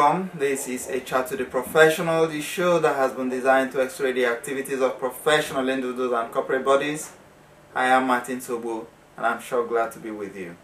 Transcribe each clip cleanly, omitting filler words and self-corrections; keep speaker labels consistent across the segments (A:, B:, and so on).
A: welcome. This is A Chat to the Professional, the show that has been designed to x-ray the activities of professional individuals and corporate bodies. I am Martin Sobo, and I'm sure glad to be with you.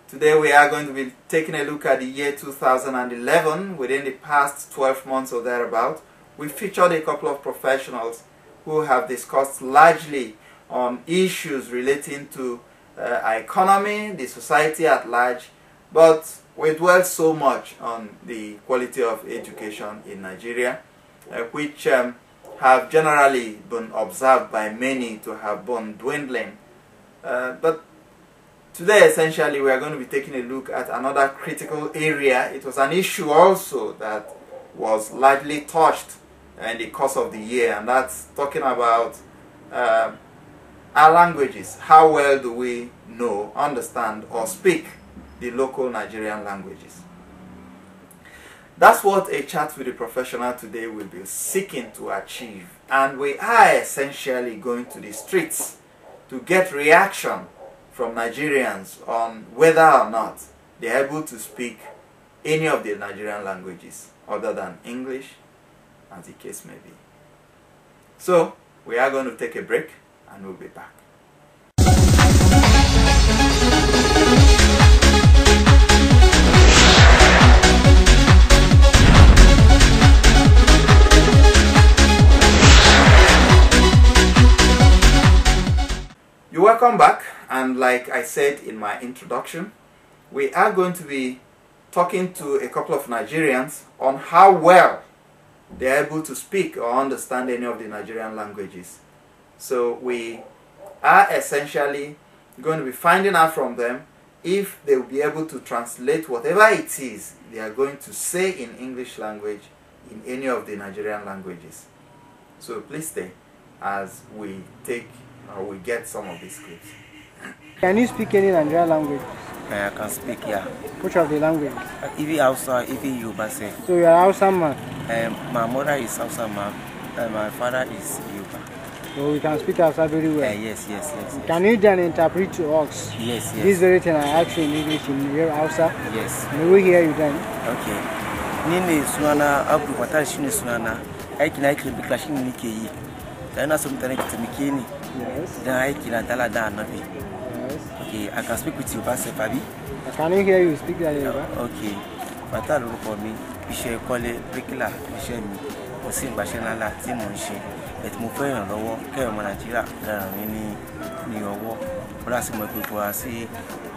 A: Today we are going to be taking a look at the year 2011. Within the past 12 months or thereabout, we featured a couple of professionals who have discussed largely on issues relating to our economy, the society at large, but we dwell so much on the quality of education in Nigeria, which have generally been observed by many to have been dwindling. But today, essentially, we are going to be taking a look at another critical area. It was an issue also that was largely touched in the course of the year, and that's talking about our languages. How well do we know, understand, or speak the local Nigerian languages? That's what A Chat with the Professional today will be seeking to achieve. And we are essentially going to the streets to get reaction from Nigerians on whether or not they are able to speak any of the Nigerian languages other than English, as the case may be. So, we are going to take a break and we'll be back. You're welcome back, and like I said in my introduction, we are going to be talking to a couple of Nigerians on how well they are able to speak or understand any of the Nigerian languages. So we are essentially going to be finding out from them if they will be able to translate whatever it is they are going to say in English language in any of the Nigerian languages. So please stay as we take or we get some of these clips.
B: Can you speak any Nigerian language?
C: I can speak, yeah.
B: Which of the languages?
C: Even Hausa, even Yoruba.
B: So you are Hausa man?
C: My mother is Hausa man, and my father is Yoruba.
B: So we can speak Hausa very well?
C: Yes.
B: Can you then interpret to us?
C: Yes.
B: This very thing I asked you in English in your Hausa?
C: Yes.
B: May we hear you then?
C: Okay. Nini Sunana, Abu Watashini Sunana, I can actually be clashing Niki. Then I sometimes to Mikini.
B: Yes.
C: Then I can tell her
B: Yes.
C: Okay, I can speak with you, Fabi.
B: Can you hear you speak that Yoruba?
C: Okay. But I look for me. You should call it regular. You should me. Or see Bashana, Timonshi. But my friend, the war, came on Nigeria, New York. But I see my people, I see.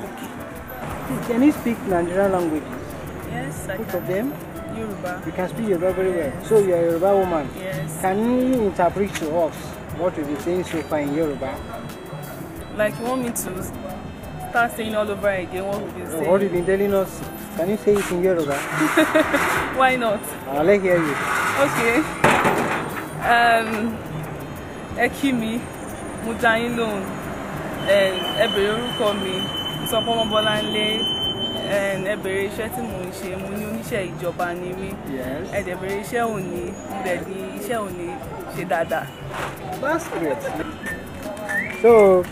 C: Okay.
B: Can you speak Nigerian languages?
D: Yes, I
B: Which
D: can.
B: of them?
D: Yoruba.
B: You can speak Yoruba very well. So you are a Yoruba woman?
D: Yes.
B: Can you interpret to us what you've been saying so far in Yoruba?
D: Like you want me to start saying all over again what we've been saying?
B: What you've been telling us, can you say it in Yoruba?
D: Why not?
B: I'll let hear you.
D: Okay. Ekimi, Mujayin loan, Ebere orúkọ mi, Ìsọpọmọ Bọ́láńlé, Ebere iṣẹ́ tí mò ń ṣe, mo ní oníṣẹ́ ìjọba ni mí.
B: Yes.
D: Ebere iṣẹ́ òní, mo dẹ̀ ní iṣẹ́ òní ṣe dáadáa.
B: That's great. So,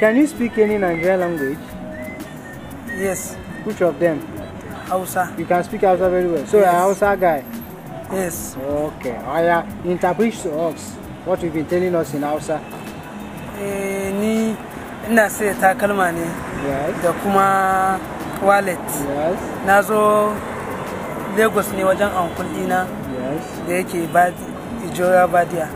B: can you speak any Nigerian language?
E: Yes.
B: Which of them?
E: Hausa.
B: You can speak Hausa very well. So you're a Hausa guy?
E: Yes.
B: Okay. Interpret to us what you've been telling us in Hausa.
E: Ni ina sai takalma ne.
B: Yes.
E: Da kuma wallet.
B: Yes.
E: Nazo Lagos ne wajen uncle dina.
B: Yes.
E: Da yake Ijoya Badia.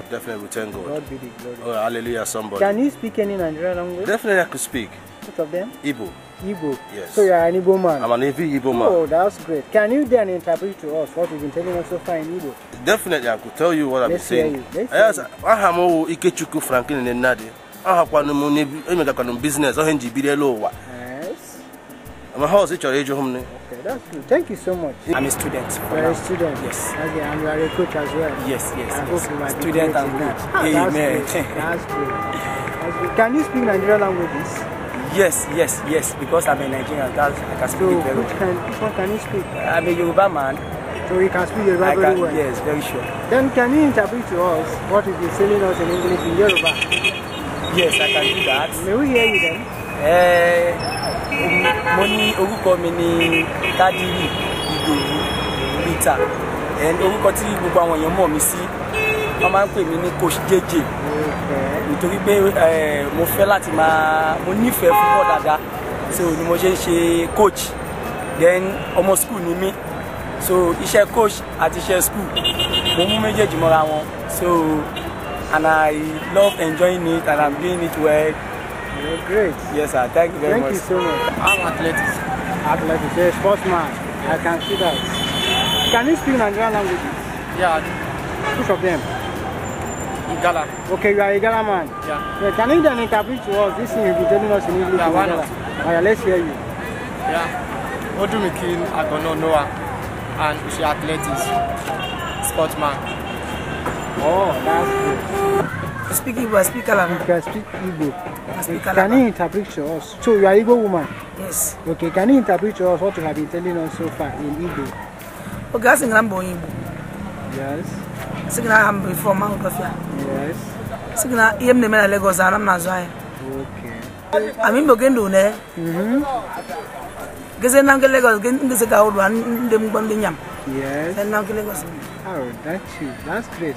F: Definitely, we thank God.
B: God be the glory.
F: Oh, hallelujah, somebody.
B: Can you speak any Nigerian language?
F: Definitely, I could speak.
B: Which of them?
F: Igbo.
B: Igbo.
F: Yes.
B: So you're an Igbo man?
F: I'm an Igbo man.
B: Oh, that's great. Can you then interpret to us what you've been telling us so far in Igbo?
F: Definitely, I could tell you what I've been saying.
B: Let's hear you.
F: I have more Ikechuku Franklin and Nadi. I have one business. I have
B: Yes.
F: I'm a house. It's your age home.
B: Okay, that's good. Thank you so much.
E: I'm a student.
B: You're a student?
E: Yes.
B: Okay, and you are a coach as well?
E: Yes.
B: I hope you might be
E: Student
B: great
E: and
B: in
E: good.
B: that.
E: Amen.
B: That's good. That's good. Can you speak Nigerian languages?
E: Yes. Because I'm a Nigerian. I can speak it very well.
B: Which one can you speak?
E: I'm a Yoruba man.
B: So you can speak Yoruba very well?
E: Yes, very sure.
B: Then can you interpret to us what you've been telling us in English in Yoruba?
E: Yes, I can do that.
B: May we hear you then?
E: Mo ní orúkọ mi ní Kadiri Igbo Rita. And orúkọ tí gbogbo àwọn èèyàn mọ̀ mí sí, wọ́n máa ń pè mí ní Coach JJ. Nítorí pé mo fẹ́ láti mo nífẹ̀ẹ́ football dáadáa. So ni mo ṣe ń ṣe coach. Then ọmọ school ni mí. So iṣẹ́ coach àti iṣẹ́ school mo mú méjèèjì mọ́ra wọn. So and I love enjoying it and I'm doing it well.
B: You're great.
E: Yes, sir. Thank you very much.
B: Thank you so much.
E: I'm athletics.
B: Athletics, a sportsman. I can see that. Can you speak Nigerian languages?
E: Yeah.
B: Which of them?
E: Igala.
B: Okay, you are a Igala man.
E: Yeah.
B: Can you then interpret to us this thing you'll be telling us in English?
E: Yeah, why not?
B: Alright, let's hear you.
E: Yeah. Odumikin Agono Noah and she athletics. Sportsman.
B: Oh, that's good.
G: I speak Igbo, I speak Kalama.
B: You can speak Igbo.
G: I speak
B: Can
G: Kalama.
B: you interpret to us? So you are Igbo woman?
G: Yes.
B: Okay, can you interpret to us what you have been telling us so far in Igbo?
G: Okay, I sing Rambo Igbo.
B: Yes.
G: Sing I'm before Mount Gafia.
B: Yes.
G: Sing na yem na Lagos and I'm not Zaya.
B: Okay.
G: I'm in Bogendo, ne? Gazen Nangle Lagos, Gizet out one, them Bondiam.
B: Yes.
G: And Nangle Lagos.
B: Oh, that's you. That's great.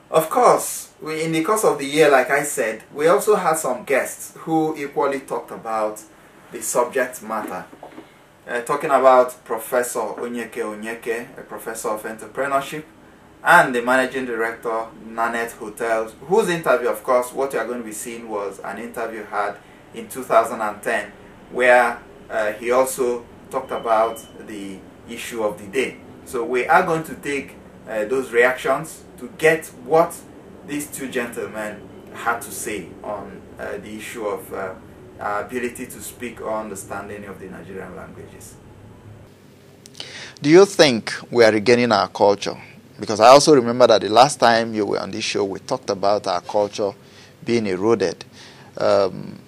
A: Of course, in the course of the year, like I said, we also had some guests who equally talked about the subject matter. Talking about Professor Onyeke, a professor of entrepreneurship, and the managing director, Nanette Hotels, whose interview, of course, what you are going to be seeing was an interview had in 2010, where he also talked about the issue of the day. So we are going to take those reactions to get what these two gentlemen had to say on the issue of our ability to speak or understanding of the Nigerian languages. Do you think we are regaining our culture? Because I also remember that the last time you were on this show, we talked about our culture being eroded.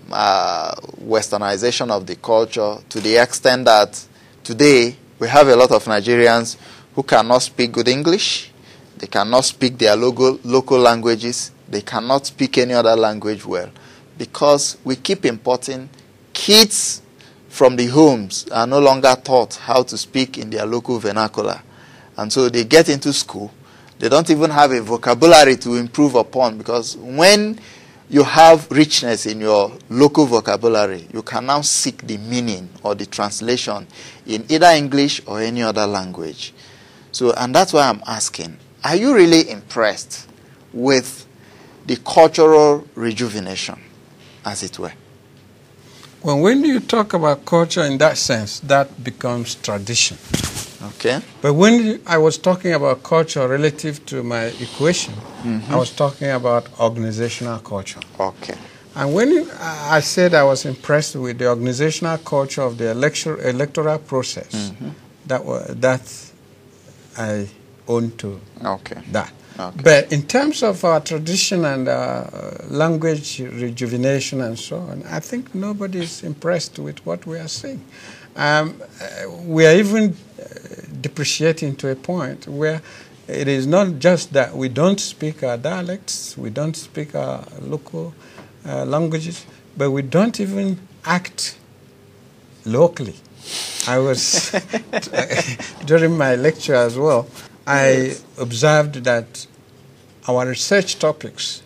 A: Westernization of the culture to the extent that today we have a lot of Nigerians who cannot speak good English. They cannot speak their local languages. They cannot speak any other language well. Because we keep importing kids from the homes are no longer taught how to speak in their local vernacular. And so they get into school. They don't even have a vocabulary to improve upon, because when you have richness in your local vocabulary, you can now seek the meaning or the translation in either English or any other language. So, and that's why I'm asking, are you really impressed with the cultural rejuvenation, as it were?
H: Well, when you talk about culture in that sense, that becomes tradition.
A: Okay.
H: But when I was talking about culture relative to my equation, I was talking about organizational culture.
A: Okay.
H: And when I said I was impressed with the organizational culture of the electoral process, that I own to that.
A: Okay.
H: But in terms of our tradition and language rejuvenation and so on, I think nobody is impressed with what we are seeing. We are even depreciating to a point where it is not just that we don't speak our dialects, we don't speak our local languages, but we don't even act locally. I was, during my lecture as well, I observed that our research topics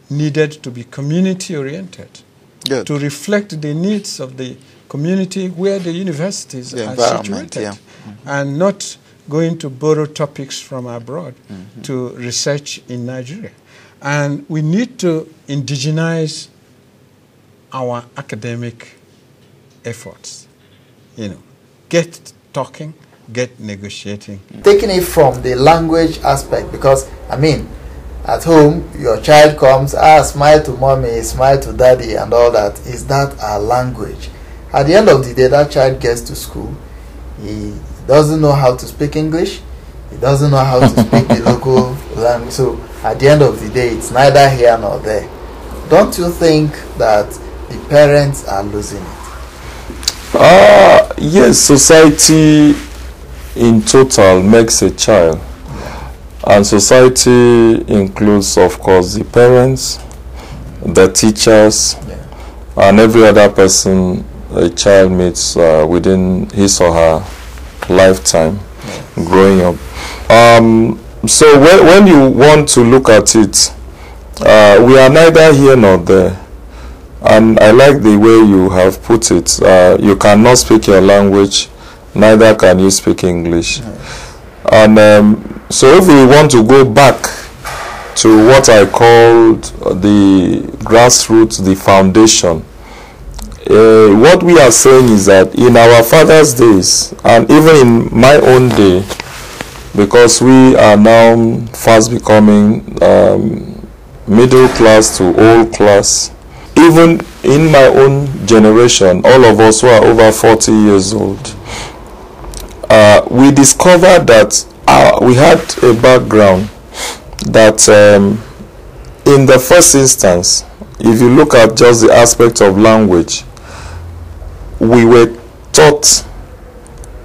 H: needed to be community-oriented to reflect the needs of the community where the universities are situated, and not going to borrow topics from abroad to research in Nigeria. And we need to indigenize our academic efforts, get talking, get negotiating.
A: Taking it from the language aspect, because, I mean, at home, your child comes, smile to mommy, smile to daddy, and all that. Is that our language? At the end of the day, that child gets to school, he doesn't know how to speak English, he doesn't know how to speak the local language. So, at the end of the day, it's neither here nor there. Don't you think that the parents are losing it?
I: Yes, society in total makes a child. And society includes, of course, the parents, the teachers, and every other person a child meets within his or her lifetime growing up. So when you want to look at it, we are neither here nor there. And I like the way you have put it. You cannot speak your language, neither can you speak English. And so if we want to go back to what I called the grassroots, the foundation, what we are saying is that in our fathers' days, and even in my own day, because we are now fast becoming middle class to old class, even in my own generation, all of us who are over 40 years old, we discovered that we had a background that in the first instance, if you look at just the aspect of language, we were taught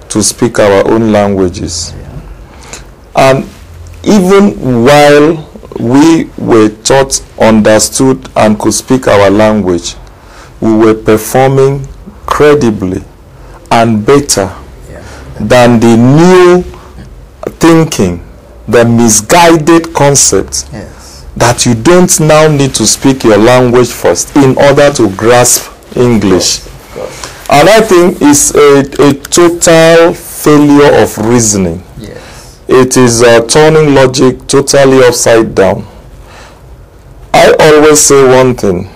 I: to speak our own languages. And even while we were taught, understood, and could speak our language, we were performing credibly and better than the new thinking, the misguided concept that you don't now need to speak your language first in order to grasp English. And I think it's a total failure of reasoning. It is turning logic totally upside down. I always say one thing.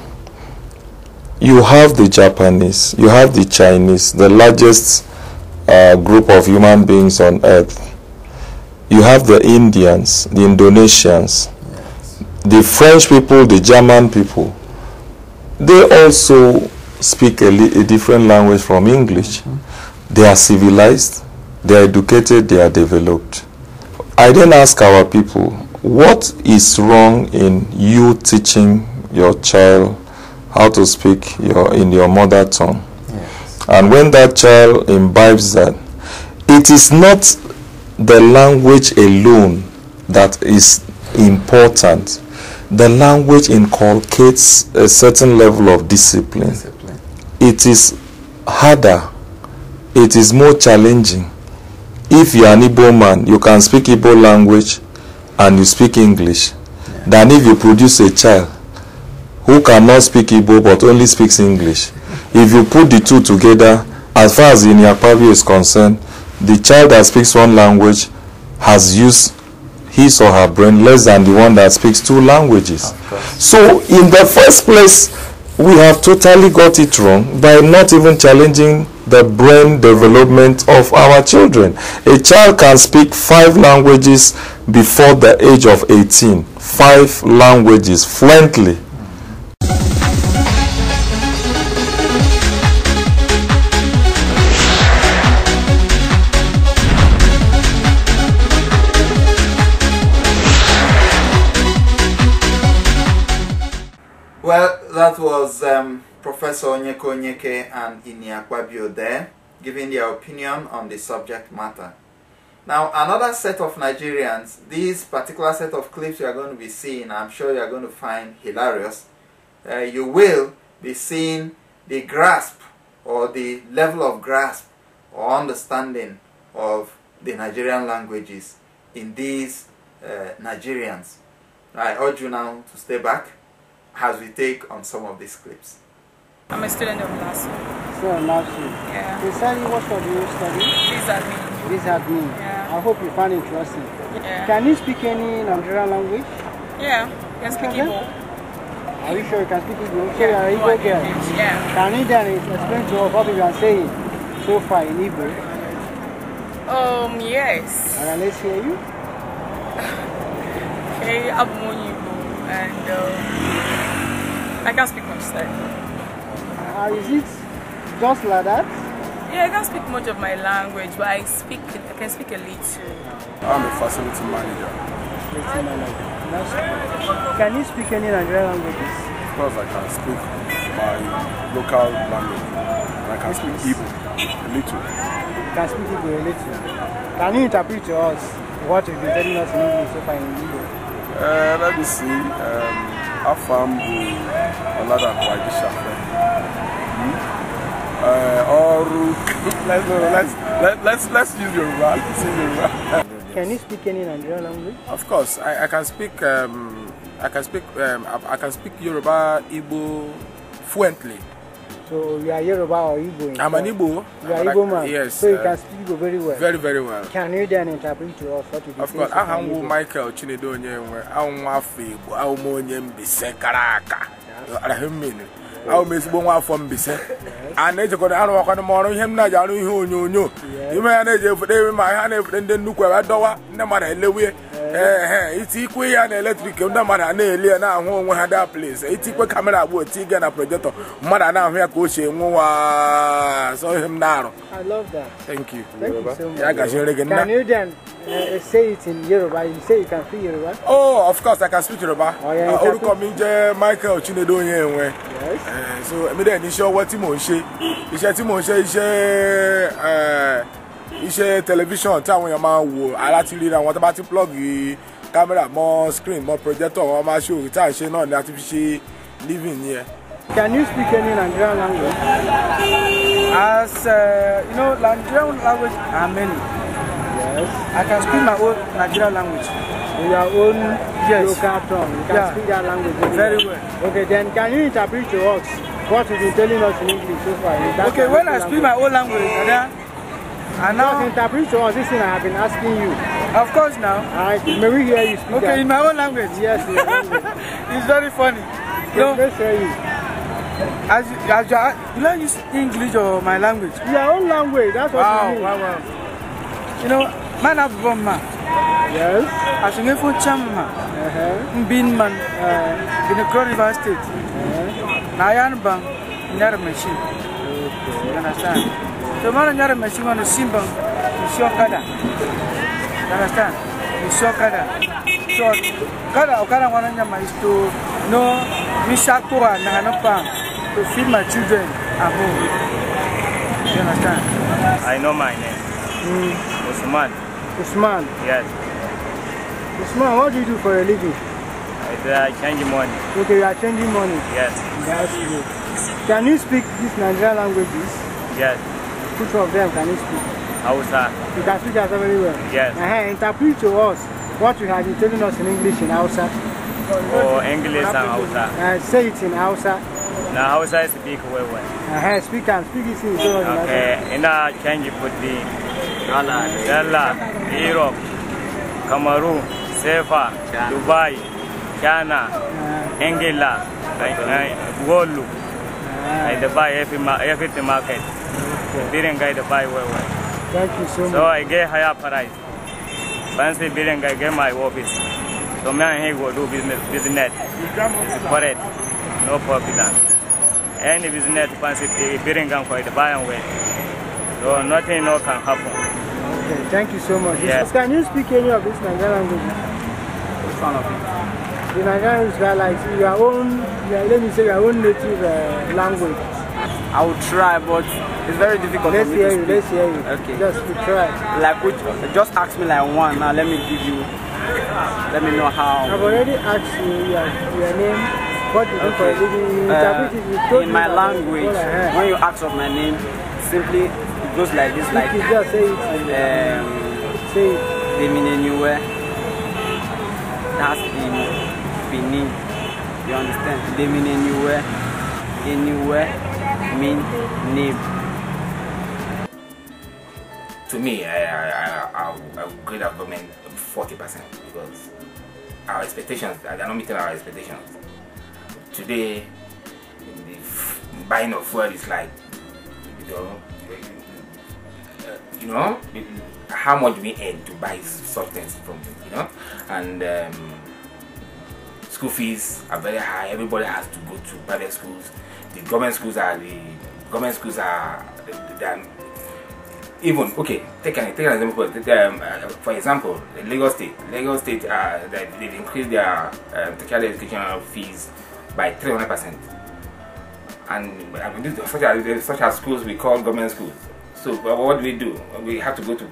I: You have the Japanese, you have the Chinese, the largest group of human beings on earth. You have the Indians, the Indonesians, the French people, the German people. They also speak a different language from English. They are civilized, they are educated, they are developed. I then ask our people, what is wrong in you teaching your child how to speak in your mother tongue? And when that child imbibes that, it is not the language alone that is important. The language inculcates a certain level of discipline. It is harder. It is more challenging. If you are an Igbo man, you can speak Igbo language and you speak English, than if you produce a child who cannot speak Igbo but only speaks English. If you put the two together, as far as Inyakpabi is concerned, the child that speaks one language has used his or her brain less than the one that speaks two languages. So in the first place, we have totally got it wrong by not even challenging the brain development of our children. A child can speak 5 languages before the age of 18. 5 languages fluently.
A: Well, that was Professor Onyeko Onyeke and Inyakpabi there, giving their opinion on the subject matter. Now, another set of Nigerians, this particular set of clips you are going to be seeing, I'm sure you are going to find hilarious. You will be seeing the grasp or the level of grasp or understanding of the Nigerian languages in these Nigerians. I urge you now to stay back as we take on some of these clips.
D: I'm a student of last year.
B: So last year.
D: Yeah.
B: Precisely what do you study?
D: This admin.
B: Yeah. I hope you find it interesting.
D: Yeah.
B: Can you speak any Nigerian language?
D: Yeah. I can speak Igbo.
B: Are you sure you can speak Igbo? So
D: Yeah.
B: you are Igbo girl.
D: Yeah.
B: Can you then explain to us what you are saying so far in Igbo?
D: Yes.
B: And let's hear you.
D: Okay, I'm more Igbo and I can't speak much Spanish.
B: Is it just like that?
D: Yeah, I can't speak much of my language, but I can speak a little.
J: I'm a facility manager.
B: Can you speak any Nigerian languages?
J: Of course, I can speak my local language. And I can speak Igbo a little.
B: You can speak Igbo a little. Can you interpret to us what you've been telling us in English so far in video?
J: Let me see. Afam Olada Kwagishafe. Or let's use Yoruba.
B: Can you speak any Nigerian language?
J: Of course, I can speak. I can speak Yoruba, Igbo fluently.
B: So you are Yoruba or Igbo?
J: I'm an Igbo.
B: You are Igbo man.
J: Yes.
B: So you can speak Igbo very well.
J: Very, very well.
B: Can you then interpret to us what you
J: Of course, I am Michael Chinedo Onyenwe. I am Wafi. I am Onyembise Karaka. I will miss one from Bisse. And they got out of the morning. Him not yelling who you. You may manage for them my hand and then look at Dowa. No matter Lewy. It's equal and electric. No matter nearly an hour when we had that place. It's equal camera would take a projector. Mother now here coaching. Saw him now.
B: I love that.
J: Thank you.
B: Thank you so much.
J: Can
B: you then say it in Yoruba? You say you can speak Yoruba?
J: Oh, of course I can speak Yoruba.
B: Oh, yeah,
J: Michael Chinedo Onyenwe.
B: Yes.
J: So I mean, show what Timo say. It's television. Time when your man will. I like to read and what about to plug the camera, more screen, more projector, or my show. It's actually not artificial living here.
B: Can you speak any Nigerian language?
G: As you know, Nigerian language are many.
B: Yes.
G: I can speak my own Nigerian language.
B: Your own local tongue. You can speak that language
G: very well.
B: Okay, then can you interpret to us what you've been telling us in English so far?
G: Okay, when I speak my own language, and now
B: interpret to us this thing I have been asking you.
G: Of course now.
B: Alright, may we hear you speak?
G: Okay, in my own language.
B: Yes, in your language.
G: It's very funny.
B: Let's hear you.
G: As you learn use English or my language?
B: Your own language, that's what you mean.
G: Wow. You know, man have one man.
B: Yes.
G: As you for Chamma, Bin man, in the Cross River State. Nayan Bang, near machine. You understand? The man near machine on the Simbang, is your Kada. You understand? It's your Kada. So, Kada Wanama is to know Mishakura Nahanapang to feed my children at home. You understand?
K: I know my name. Usman.
B: Usman?
K: Yes.
B: Usman, what do you do for a living?
K: I change money.
B: Okay, you are changing money?
K: Yes.
B: That's good. Can you speak these Nigerian languages?
K: Yes.
B: Which of them can you speak?
K: Hausa.
B: You can speak Hausa very well?
K: Yes.
B: Interpret to us what you have been telling us in English in Hausa.
K: Oh, English and Hausa.
B: Say it in Hausa.
K: Now Hausa speak well.
B: Speak and speak it in Hausa.
K: Okay, in a change put the Dala, Europe, Cameroon, Sefa, Dubai, China, England, Golu. I buy every market. Didn't get the buy well.
B: Thank you so much.
K: So I get higher price. Fancy didn't get my office. So man he go do business. It's correct. No profit. Any business fancy bidding for the buy and wait. So nothing no can happen.
B: Okay, thank you so much.
K: Yes.
B: Can you speak any of this Nigerian language?
K: Which one of it?
B: The Nigerian language are like your own, let me say your own native language.
E: I will try, but it's very difficult for me to speak.
B: Let's hear you.
E: Okay.
B: Just try.
E: Like which? Just ask me like one. Now let me give you. Let me know how.
B: I've already asked you your name. What you do for a living?
E: In my language, when you ask of my name, simply it goes like this. Like
B: you just say it. Say it.
E: Deminenue. That's in Benin. You understand? Deminenue. Anywhere mean name.
L: To me, I would grade our government 40% because our expectations, they are not meeting our expectations. Today, the buying of fuel is like, you know, how much we earn to buy such things from, and school fees are very high. Everybody has to go to private schools. The government schools are even okay. Take an example. For example, Lagos State, they've increased their tertiary education fees by 300%, and such as schools we call government schools. So what do? We have to go to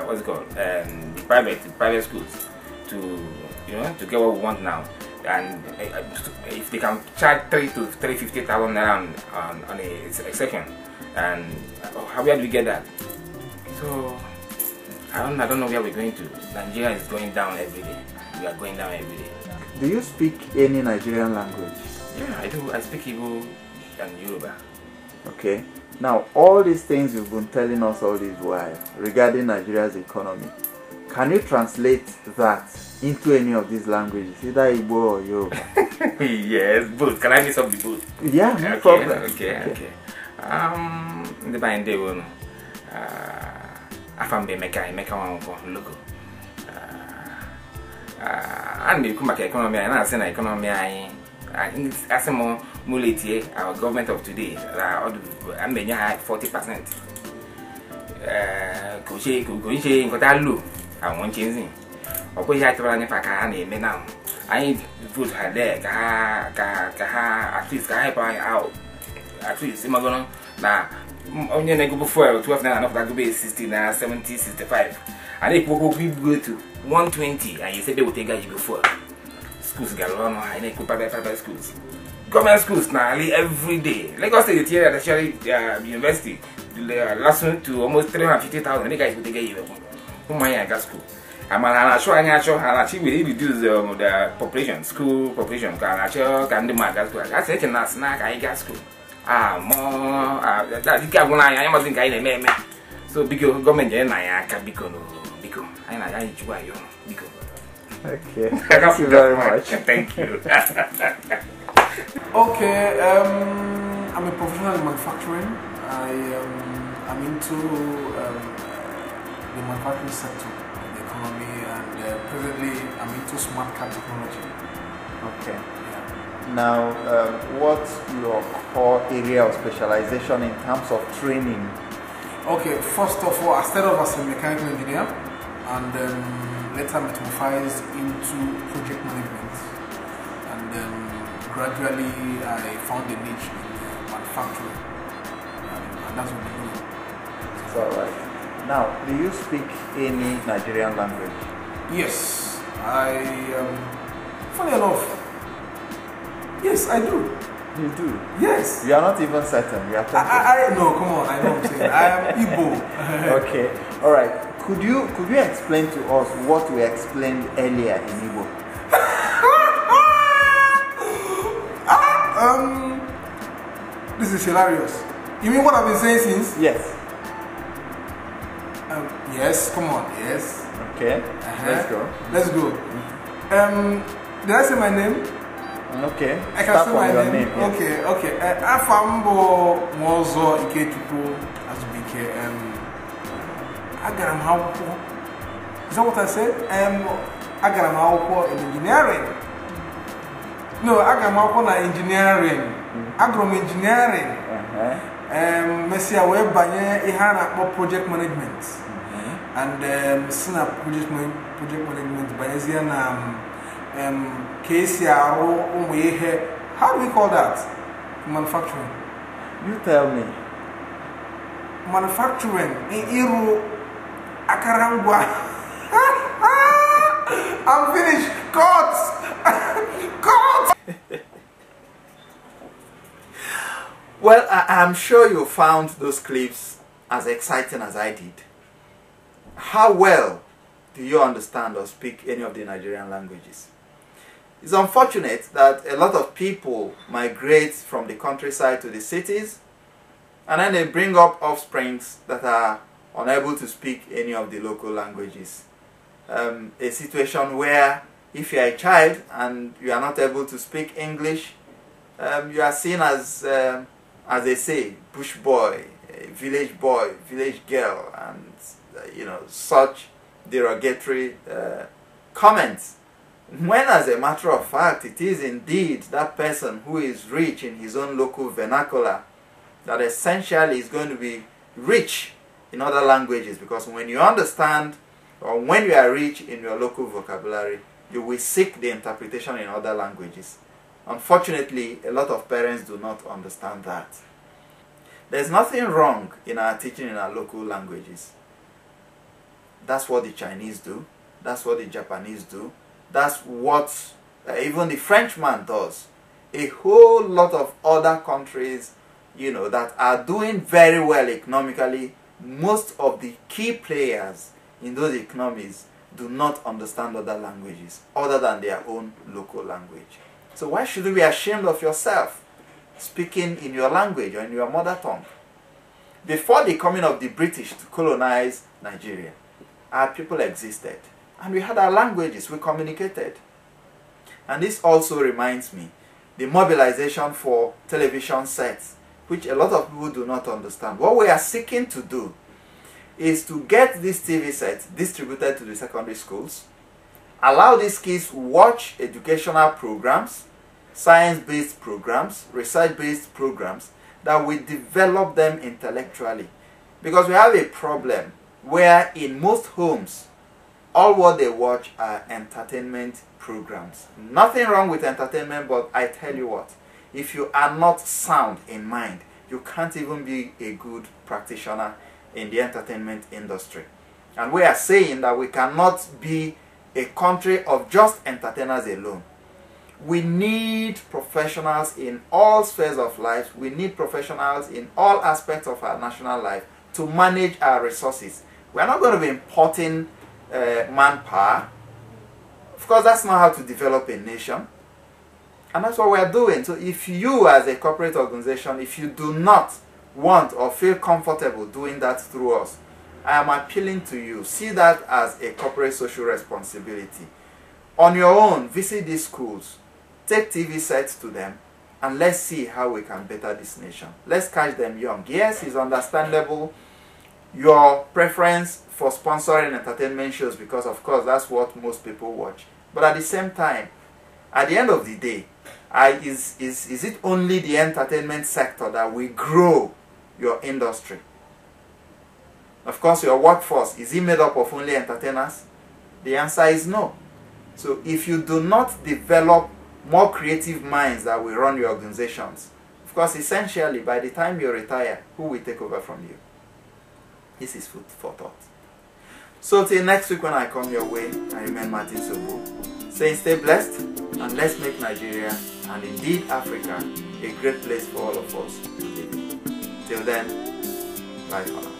L: what's it called? The private schools to to get what we want now. And if they can charge 3 to 350,000 naira on a section, and where do we get that? So I don't know where we're going to. Nigeria is going down every day. We are going down every day.
A: Do you speak any Nigerian language?
L: Yeah, I do. I speak Igbo and Yoruba.
A: Okay. Now, all these things you've been telling us all this while regarding Nigeria's economy, can you translate that into any of these languages, either Igbo or Yoruba?
L: Yes, both. Can I mix up the both?
A: Yeah, no problem.
L: Okay. The band they will. I found the Mecca one local. And the Kumaka economy, and I say economy. I say more mulity. Our government of today, I'm being high 40%. Kushi, Kotalu, I want changing. Or put here to run if I can now. I put her there, at least I buy out. At least, Imagono, now. Only I go before 12 now, enough that go be 60 now, 70, 65. And they go to 120, and you say they will take you before. Schools get run, and they go private schools. Government schools now every day. Lagos State here at the university, last one to almost 350,000. They guys will take you. Who my school? I'm sure and will reduce the population, school population. Can do my school. That's it, and that's not I got school. More that you can't I am not going to so big government I can be going to I
A: okay, thank you very much.
L: Thank you.
J: Okay, I'm a professional in manufacturing. I'm into the manufacturing sector of the economy, and presently I'm into smart card technology.
A: Okay. Now, what's your core area of specialization in terms of training?
J: Okay, first of all, I started off as a mechanical engineer and later metamorphosed into project management. And gradually I found a niche in manufacturing. And that's what I'm doing.
A: It's alright. Now, do you speak any Nigerian language?
J: Yes, funny enough, yes, I do.
A: You do?
J: Yes.
A: You are not even certain. You are
J: no, come on, I know what I'm saying. I am Igbo.
A: Okay. Alright. Could you explain to us what we explained earlier in Igbo?
J: This is hilarious. You mean what I've been saying since?
A: Yes.
J: Yes, come on, yes.
A: Okay. Let's go.
J: Did I say my name?
A: Okay.
J: I can say my name.
A: Yes.
J: Okay. Afambo Mozo Iketupo Azubike. Agaram Haupo. Is that what I said? Agaram Haupo in engineering. No, Agaram Haupo na engineering. Agrom engineering. Messia Web Banye Ihana project management. And Sina project management Bayezian how do we call that? Manufacturing.
A: You tell me.
J: Manufacturing. Iru Akarangwa. I'm finished. Cut.
A: Well, I'm sure you found those clips as exciting as I did. How well do you understand or speak any of the Nigerian languages? It's unfortunate that a lot of people migrate from the countryside to the cities, and then they bring up offsprings that are unable to speak any of the local languages. A situation where if you are a child and you are not able to speak English, you are seen as they say, bush boy, village girl, and such derogatory comments. When as a matter of fact it is indeed that person who is rich in his own local vernacular that essentially is going to be rich in other languages, because when you understand or when you are rich in your local vocabulary, you will seek the interpretation in other languages. Unfortunately, a lot of parents do not understand that. There's nothing wrong in our teaching in our local languages. That's what the Chinese do. That's what the Japanese do. That's what even the Frenchman does. A whole lot of other countries, you know, that are doing very well economically, most of the key players in those economies do not understand other languages other than their own local language. So why should you be ashamed of yourself speaking in your language or in your mother tongue? Before the coming of the British to colonize Nigeria, our people existed. And we had our languages, we communicated. And this also reminds me, the mobilization for television sets, which a lot of people do not understand. What we are seeking to do is to get these TV sets distributed to the secondary schools, allow these kids watch educational programs, science-based programs, research-based programs that will develop them intellectually. Because we have a problem where in most homes, all what they watch are entertainment programs. Nothing wrong with entertainment, but I tell you what, if you are not sound in mind, you can't even be a good practitioner in the entertainment industry. And we are saying that we cannot be a country of just entertainers alone. We need professionals in all spheres of life. We need professionals in all aspects of our national life to manage our resources. We are not going to be importing manpower. Of course, that's not how to develop a nation. And that's what we are doing. So if you as a corporate organization, if you do not want or feel comfortable doing that through us, I am appealing to you. See that as a corporate social responsibility. On your own, visit these schools. Take TV sets to them. And let's see how we can better this nation. Let's catch them young. Yes, it's understandable your preference for sponsoring entertainment shows, because of course that's what most people watch. But at the same time, at the end of the day, is it only the entertainment sector that will grow your industry? Of course, your workforce, is it made up of only entertainers? The answer is no. So if you do not develop more creative minds that will run your organizations, of course, essentially, by the time you retire, who will take over from you? This is food for thought. So till next week when I come your way, I remain Martin Sobu, saying stay blessed, and let's make Nigeria, and indeed Africa, a great place for all of us to live. Till then, bye for now.